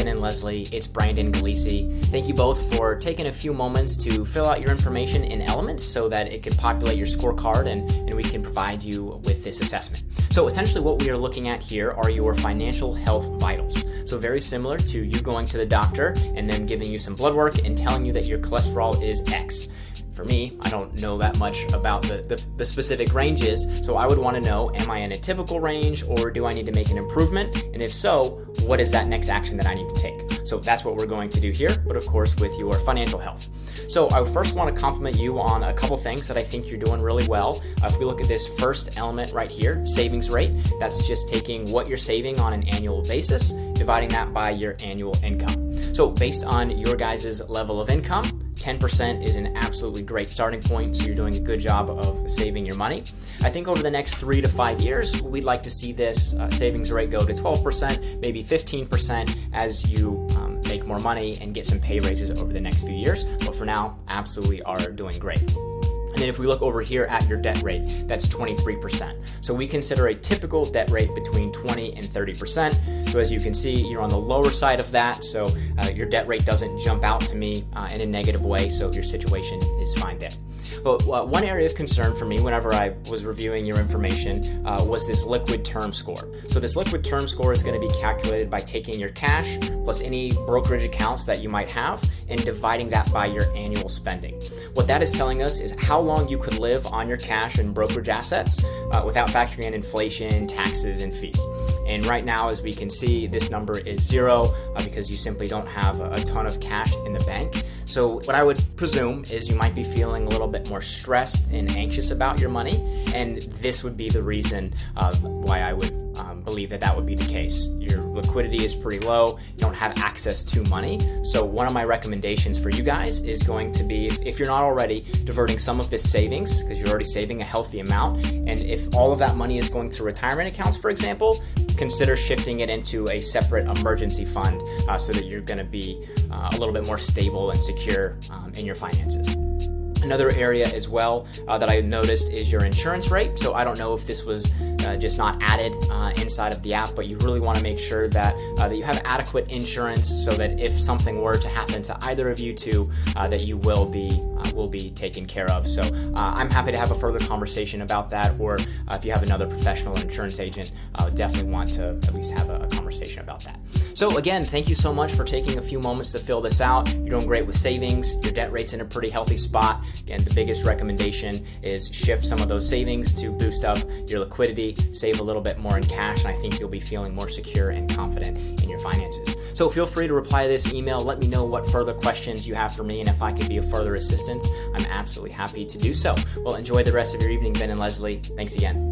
Ben and Leslie. It's Brandon Galici. Thank you both for taking a few moments to fill out your information in Elements so that it can populate your scorecard and we can provide you with this assessment. So essentially what we are looking at here are your financial health vitals. So very similar to you going to the doctor and them giving you some blood work and telling you that your cholesterol is X. For me, I don't know that much about the specific ranges, so I would want to know, am I in a typical range or do I need to make an improvement? And if so, what is that next action that I need to take? So that's what we're going to do here, but of course with your financial health. So I first want to compliment you on a couple things that I think you're doing really well. If we look at this first element right here, savings rate, that's just taking what you're saving on an annual basis, dividing that by your annual income. So based on your guys' level of income, 10% is an absolutely great starting point, so you're doing a good job of saving your money. I think over the next 3 to 5 years, we'd like to see this savings rate go to 12%, maybe 15% as you make more money and get some pay raises over the next few years. But for now, absolutely are doing great. And then if we look over here at your debt rate, that's 23%. So we consider a typical debt rate between 20 and 30%. So as you can see, you're on the lower side of that. So your debt rate doesn't jump out to me in a negative way. So your situation is fine there. But one area of concern for me whenever I was reviewing your information was this liquid term score. So this liquid term score is going to be calculated by taking your cash plus any brokerage accounts that you might have and dividing that by your annual spending. What that is telling us is how long you could live on your cash and brokerage assets without factoring in inflation, taxes, and fees. And right now, as we can see, this number is 0 because you simply don't have a ton of cash in the bank. So what I would presume is you might be feeling a little bit more stressed and anxious about your money, and this would be the reason why I would believe that would be the case. Your liquidity is pretty low, you don't have access to money. So one of my recommendations for you guys is going to be, if you're not already, diverting some of this savings, because you're already saving a healthy amount, and if all of that money is going to retirement accounts, for example, consider shifting it into a separate emergency fund so that you're going to be a little bit more stable and secure in your finances. Another area as well that I noticed is your insurance rate. So I don't know if this was just not added inside of the app, but you really want to make sure that that you have adequate insurance so that if something were to happen to either of you two, that you will be taken care of. So I'm happy to have a further conversation about that, or if you have another professional insurance agent, I would definitely want to at least have a conversation about that. So again, thank you so much for taking a few moments to fill this out. You're doing great with savings. Your debt rate's in a pretty healthy spot. Again, the biggest recommendation is shift some of those savings to boost up your liquidity, save a little bit more in cash, and I think you'll be feeling more secure and confident in your finances. So feel free to reply to this email. Let me know what further questions you have for me, and if I could be of further assistance, I'm absolutely happy to do so. Well, enjoy the rest of your evening, Ben and Leslie. Thanks again.